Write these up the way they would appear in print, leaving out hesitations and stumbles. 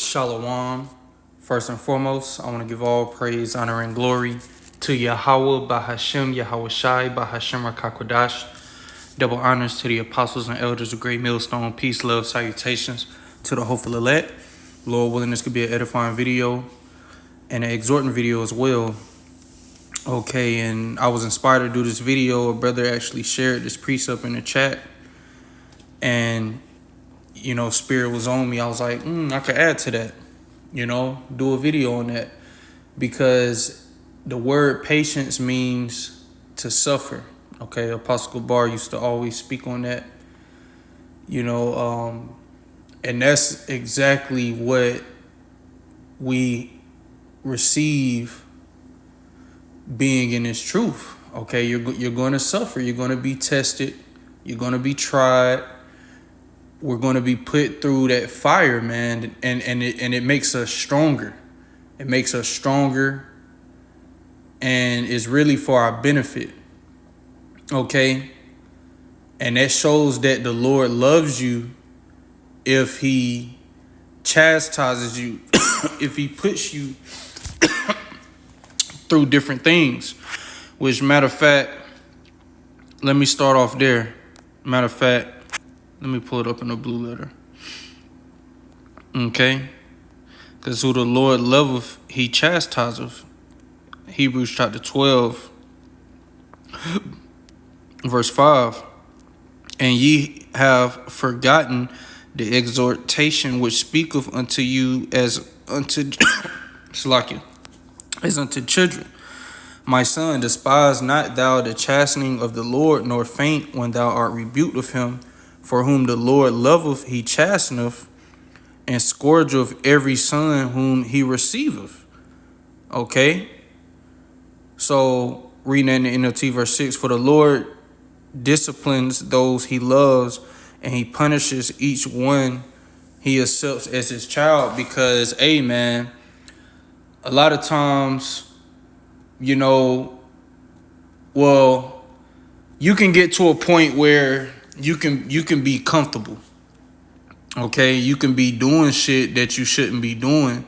Shalom. First and foremost, I want to give all praise, honor, and glory to Yahweh, Bahashem, Yahweh Shai, Bahashem Rakakwadash. Double honors to the apostles and elders of Great Millstone. Peace, love, salutations to the hopeful elect. Lord willing, this could be an edifying video and an exhorting video as well. Okay, and I was inspired to do this video. A brother actually shared this precept in the chat. And Spirit was on me. I was like, I could add to that, do a video on that, because the word patience means to suffer. Okay, Apostle Gabar used to always speak on that, and that's exactly what we receive being in this truth. Okay, you're going to suffer. You're going to be tested. You're going to be tried. We're going to be put through that fire, man, and it makes us stronger. It makes us stronger, and it's really for our benefit, okay? And that shows that the Lord loves you if he chastises you, if he puts you through different things, which, matter of fact, let me start off there. Matter of fact, let me pull it up in the blue letter. Okay? Because who the Lord loveth, he chastiseth. Hebrews chapter 12, verse 5. And ye have forgotten the exhortation which speaketh unto you as unto as unto children. My son, despise not thou the chastening of the Lord, nor faint when thou art rebuked of him. For whom the Lord loveth, he chasteneth, and scourgeth every son whom he receiveth. Okay? So, reading in the NLT verse 6, for the Lord disciplines those he loves, and he punishes each one he accepts as his child. Because, hey, man, a lot of times, you can get to a point where you can be comfortable. Okay, you can be doing shit that you shouldn't be doing,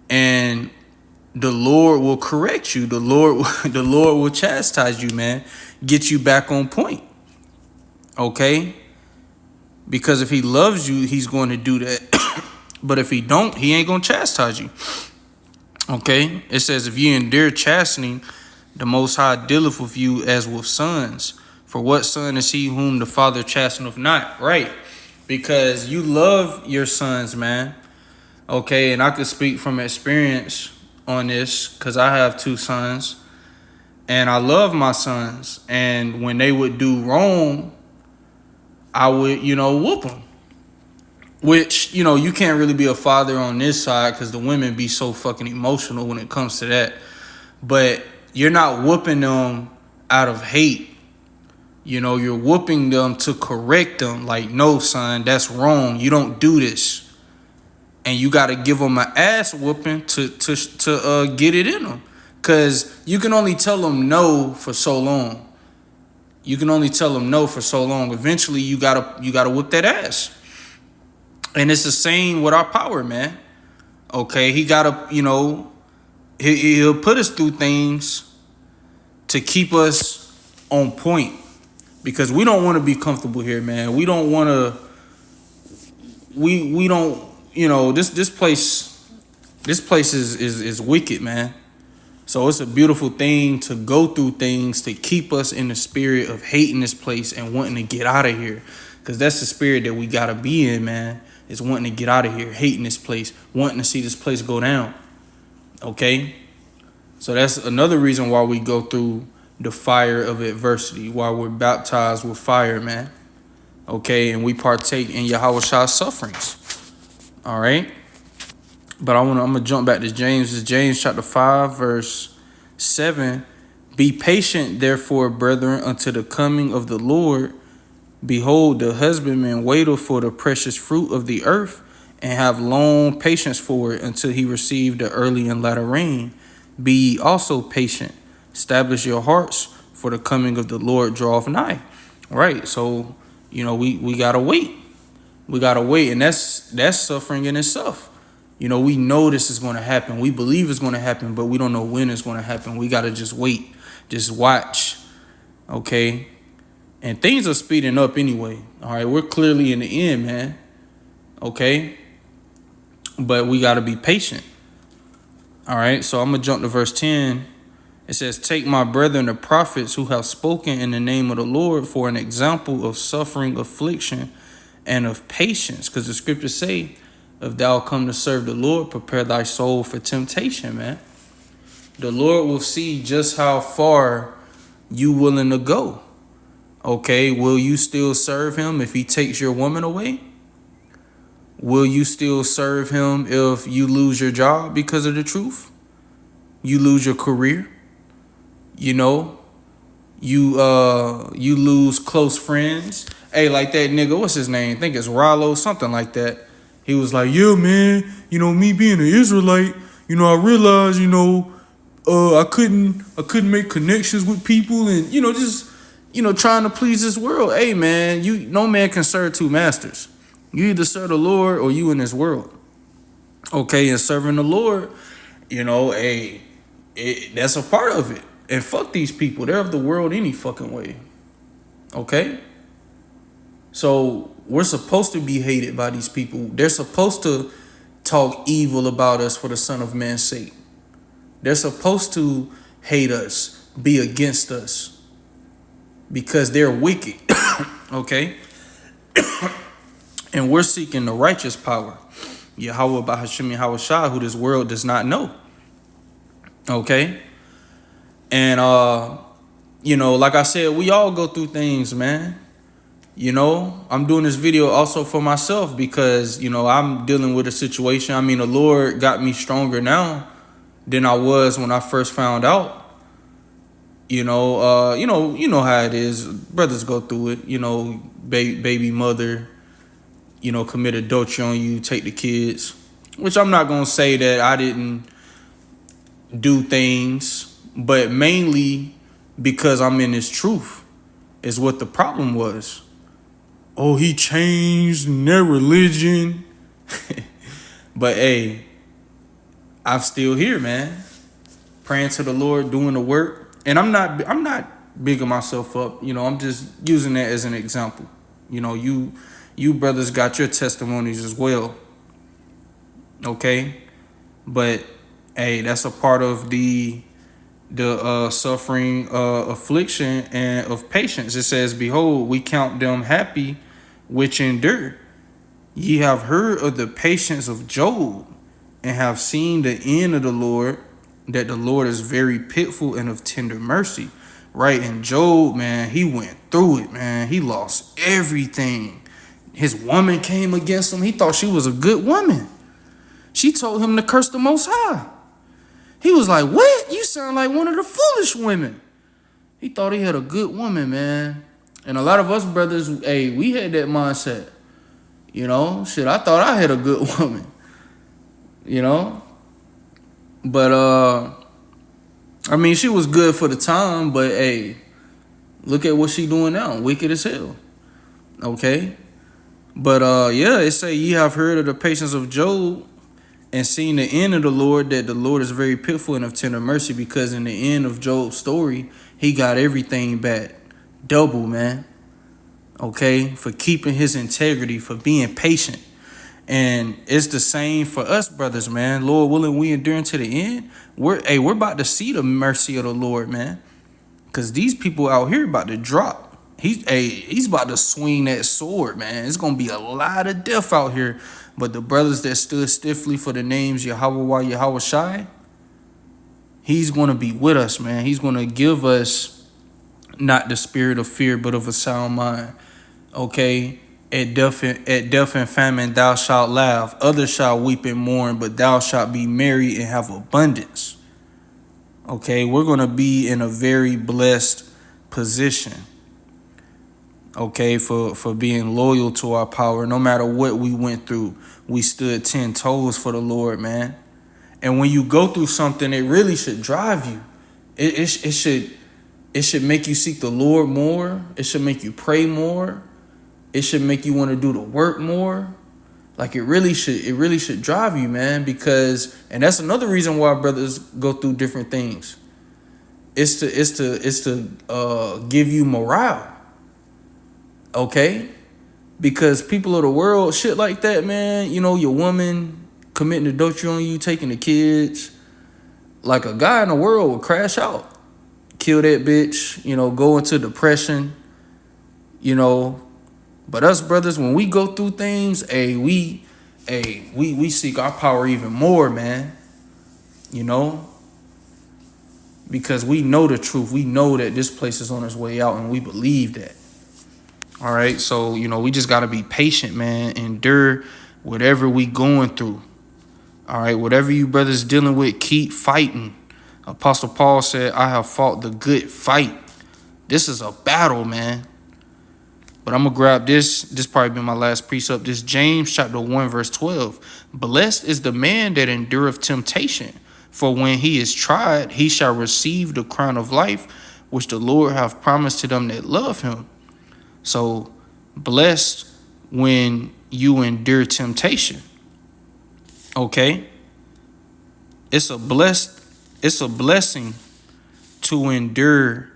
and the Lord will correct you. The Lord will chastise you, man. Get you back on point. Okay? Because if he loves you, he's going to do that. But if he don't, he ain't going to chastise you. Okay? It says, if ye endure chastening, the Most High dealeth with you as with sons. For what son is he whom the Father chasteneth not? Right. Because you love your sons, man. Okay, and I could speak from experience on this because I have two sons. And I love my sons. And when they would do wrong, I would, whoop them. Which, you can't really be a father on this side because the women be so fucking emotional when it comes to that. But you're not whooping them out of hate. You're whooping them to correct them. Like, no, son, that's wrong. You don't do this. And you got to give them an ass whooping to get it in them. Because you can only tell them no for so long. Eventually, you gotta whip that ass. And it's the same with our power, man. Okay, he gotta, he'll put us through things to keep us on point. Because we don't want to be comfortable here, man. We don't want to. We don't. This place is wicked, man. So it's a beautiful thing to go through things to keep us in the spirit of hating this place and wanting to get out of here. Because that's the spirit that we gotta be in, man. Is wanting to get out of here, hating this place, wanting to see this place go down. Okay, so that's another reason why we go through the fire of adversity, while we're baptized with fire, man. Okay, and we partake in Yahweh Shai's sufferings. All right, but I'm gonna jump back to James. It's James chapter 5, verse 7. Be patient, therefore, brethren, unto the coming of the Lord. Behold, the husbandman waiteth for the precious fruit of the earth, and have long patience for it until he receive the early and latter rain. Be ye also patient. Establish your hearts, for the coming of the Lord draweth nigh. Right, so, we got to wait. We got to wait, and that's suffering in itself. You know, we know this is going to happen. We believe it's going to happen, but we don't know when it's going to happen. We got to just wait, just watch, okay? And things are speeding up anyway, all right? We're clearly in the end, man, okay? But we got to be patient, all right? So I'm going to jump to verse 10. It says, take my brethren, the prophets who have spoken in the name of the Lord for an example of suffering, affliction, and of patience. Because the scriptures say, if thou come to serve the Lord, prepare thy soul for temptation, man. The Lord will see just how far you willing to go. Okay, will you still serve him if he takes your woman away? Will you still serve him if you lose your job because of the truth? You lose your career? You know, you lose close friends. Hey, like that nigga, what's his name? I think it's Rollo, something like that. He was like, yeah, man, you know, me being an Israelite, you know, I realized, you know, I couldn't make connections with people and, you know, just, you know, trying to please this world. Hey, man, no man can serve two masters. You either serve the Lord or you in this world. Okay, and serving the Lord, you know, that's a part of it. And fuck these people. They're of the world any fucking way. Okay? So we're supposed to be hated by these people. They're supposed to talk evil about us for the Son of Man's sake. They're supposed to hate us, be against us, because they're wicked. Okay? And we're seeking the righteous power. Yahweh Bahashim Yahweh Shah, who this world does not know. Okay? And, you know, like I said, we all go through things, man. You know, I'm doing this video also for myself because, you know, I'm dealing with a situation. I mean, the Lord got me stronger now than I was when I first found out. You know how it is. Brothers go through it. You know, baby mother, you know, commit adultery on you, take the kids. Which I'm not going to say that I didn't do things, but mainly because I'm in this truth is what the problem was. Oh, he changed in their religion. But hey, I'm still here, man. Praying to the Lord, doing the work. And I'm not bigging myself up. You know, I'm just using that as an example. You know, you brothers got your testimonies as well. Okay? But hey, that's a part of the suffering, affliction, and of patience. It says, behold, we count them happy which endure. Ye have heard of the patience of Job, and have seen the end of the Lord, that the Lord is very pitiful and of tender mercy. Right? And Job, man, he went through it, man. He lost everything. His woman came against him. He thought she was a good woman. She told him to curse the Most High. He was like, what? You sound like one of the foolish women. He thought he had a good woman, man. And a lot of us brothers, hey, we had that mindset. You know, shit, I thought I had a good woman. You know? But, I mean, she was good for the time, but, hey, look at what she doing now. Wicked as hell. Okay? But, yeah, it say, ye have heard of the patience of Job, and seen the end of the Lord, that the Lord is very pitiful and of tender mercy, because in the end of Job's story, he got everything back. Double, man. Okay? For keeping his integrity, for being patient. And it's the same for us, brothers, man. Lord willing, we endure to the end. We're about to see the mercy of the Lord, man. Because these people out here about to drop. He's about to swing that sword, man. It's going to be a lot of death out here. But the brothers that stood stiffly for the names Yahweh, Yahweh Shai, he's going to be with us, man. He's going to give us not the spirit of fear, but of a sound mind. Okay? At death and famine thou shalt laugh. Others shall weep and mourn, but thou shalt be merry and have abundance. Okay? We're going to be in a very blessed position. Okay, for being loyal to our power. No matter what we went through, we stood 10 toes for the Lord, man. And when you go through something, it really should drive you. It should make you seek the Lord more. It should make you pray more. It should make you want to do the work more. Like it really should drive you, man, because and that's another reason why brothers go through different things. It's to give you morale. Okay? Because people of the world, shit like that, man, you know, your woman committing adultery on you, taking the kids, like a guy in the world would crash out, kill that bitch, you know, go into depression, you know. But us brothers, when we go through things, we seek our power even more, man. You know, because we know the truth. We know that this place is on its way out, and we believe that. All right, so you know, we just gotta be patient, man. Endure whatever we going through. All right, whatever you brothers dealing with, keep fighting. Apostle Paul said, "I have fought the good fight." This is a battle, man. But I'm going to grab this. This probably been my last precept. This James chapter 1, verse 12. Blessed is the man that endureth temptation, for when he is tried, he shall receive the crown of life, which the Lord hath promised to them that love him. So, blessed when you endure temptation. Okay? It's a blessing to endure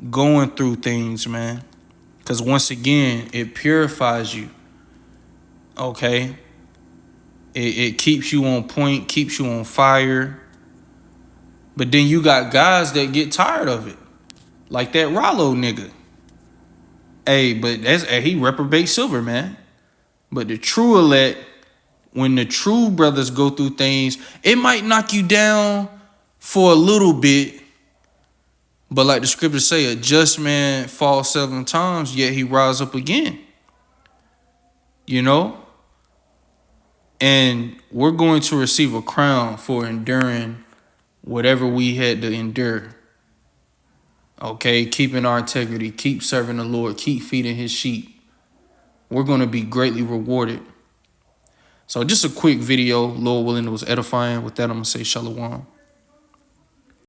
going through things, man. Because once again, it purifies you. Okay? It keeps you on point, keeps you on fire. But then you got guys that get tired of it. Like that Rollo nigga. Hey, but he reprobate silver, man. But the true elect, when the true brothers go through things, it might knock you down for a little bit. But like the scriptures say, a just man falls 7 times, yet he rise up again. You know? And we're going to receive a crown for enduring whatever we had to endure. Okay? Keeping our integrity, keep serving the Lord, keep feeding his sheep. We're going to be greatly rewarded. So just a quick video, Lord willing, it was edifying. With that, I'm going to say shalom.